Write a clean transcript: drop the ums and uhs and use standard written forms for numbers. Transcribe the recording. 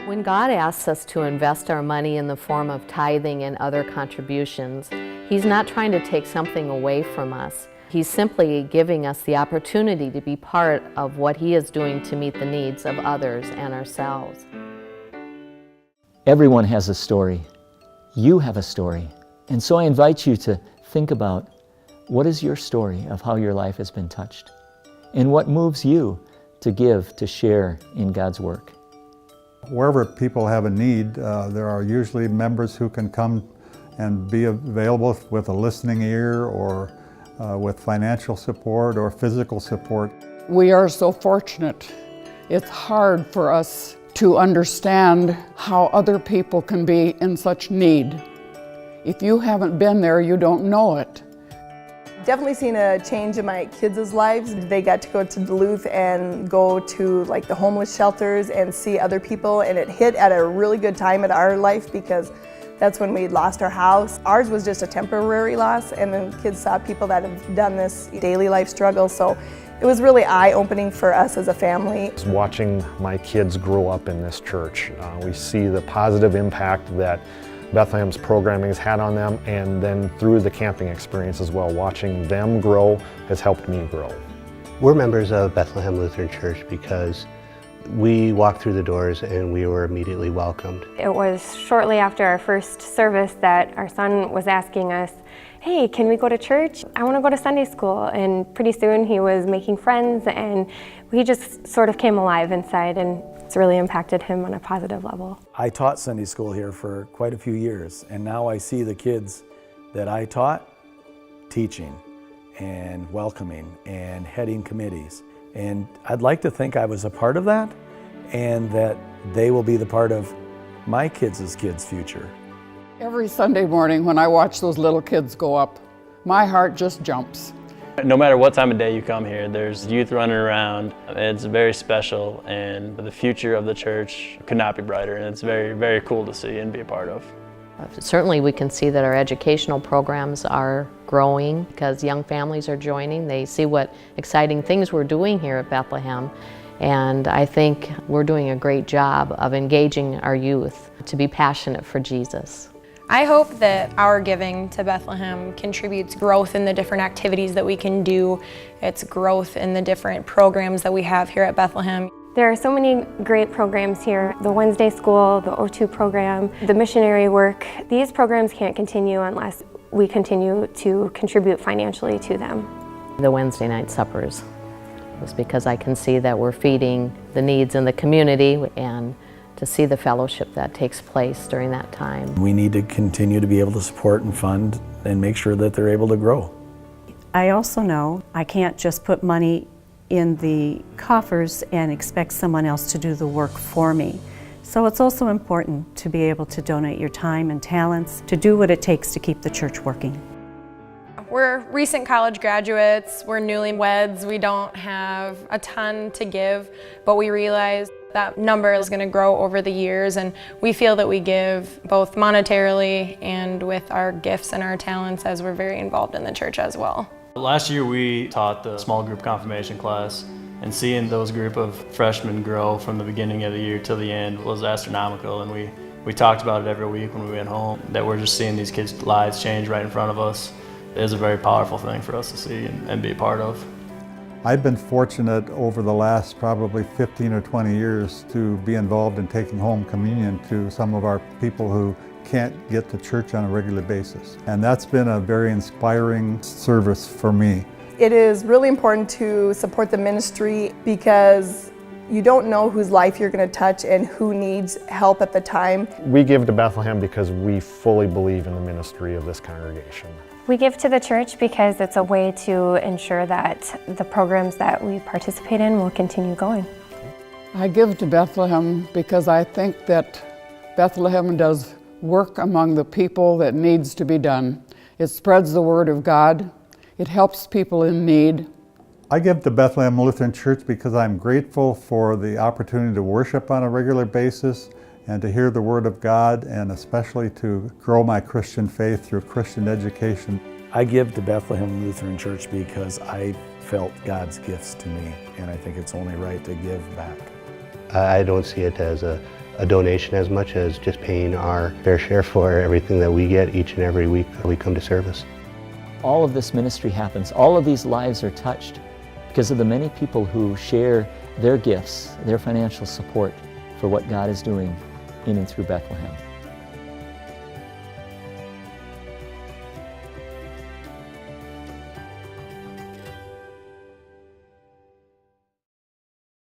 When God asks us to invest our money in the form of tithing and other contributions, He's not trying to take something away from us. He's simply giving us the opportunity to be part of what He is doing to meet the needs of others and ourselves. Everyone has a story. You have a story. And so I invite you to think about, what is your story of how your life has been touched? And what moves you to give, to share in God's work? Wherever people have a need, there are usually members who can come and be available with a listening ear or with financial support or physical support. We are so fortunate. It's hard for us to understand how other people can be in such need. If you haven't been there, you don't know it. Definitely seen a change in my kids' lives. They got to go to Duluth and go to like the homeless shelters and see other people, and it hit at a really good time in our life because that's when we lost our house. Ours was just a temporary loss, and then kids saw people that have done this daily life struggle, so it was really eye-opening for us as a family. Watching my kids grow up in this church, we see the positive impact that Bethlehem's programming has had on them, and then through the camping experience as well. Watching them grow has helped me grow. We're members of Bethlehem Lutheran Church because we walked through the doors and we were immediately welcomed. It was shortly after our first service that our son was asking us, "Hey, can we go to church? I want to go to Sunday school." And pretty soon he was making friends, and we just sort of came alive inside, and it's really impacted him on a positive level. I taught Sunday school here for quite a few years, and now I see the kids that I taught teaching and welcoming and heading committees. And I'd like to think I was a part of that, and that they will be the part of my kids' future. Every Sunday morning when I watch those little kids go up, my heart just jumps. No matter what time of day you come here, there's youth running around. It's very special, and the future of the church could not be brighter, and it's very, very cool to see and be a part of. Certainly we can see that our educational programs are growing because young families are joining. They see what exciting things we're doing here at Bethlehem, and I think we're doing a great job of engaging our youth to be passionate for Jesus. I hope that our giving to Bethlehem contributes growth in the different activities that we can do. It's growth in the different programs that we have here at Bethlehem. There are so many great programs here. The Wednesday school, the O2 program, the missionary work. These programs can't continue unless we continue to contribute financially to them. The Wednesday night suppers was because I can see that we're feeding the needs in the community, and to see the fellowship that takes place during that time. We need to continue to be able to support and fund and make sure that they're able to grow. I also know I can't just put money in the coffers and expect someone else to do the work for me. So it's also important to be able to donate your time and talents to do what it takes to keep the church working. We're recent college graduates, we're newlyweds, we don't have a ton to give, but we realize that number is going to grow over the years, and we feel that we give both monetarily and with our gifts and our talents as we're very involved in the church as well. Last year we taught the small group confirmation class, and seeing those group of freshmen grow from the beginning of the year till the end was astronomical, and we talked about it every week when we went home, that we're just seeing these kids' lives change right in front of us. It is a very powerful thing for us to see and be a part of. I've been fortunate over the last probably 15 or 20 years to be involved in taking home communion to some of our people who can't get to church on a regular basis. And that's been a very inspiring service for me. It is really important to support the ministry because you don't know whose life you're going to touch and who needs help at the time. We give to Bethlehem because we fully believe in the ministry of this congregation. We give to the church because it's a way to ensure that the programs that we participate in will continue going. I give to Bethlehem because I think that Bethlehem does work among the people that needs to be done. It spreads the word of God. It helps people in need. I give to Bethlehem Lutheran Church because I'm grateful for the opportunity to worship on a regular basis and to hear the Word of God, and especially to grow my Christian faith through Christian education. I give to Bethlehem Lutheran Church because I felt God's gifts to me, and I think it's only right to give back. I don't see it as a a donation as much as just paying our fair share for everything that we get each and every week that we come to service. All of this ministry happens. All of these lives are touched because of the many people who share their gifts, their financial support for what God is doing in and through Bethlehem.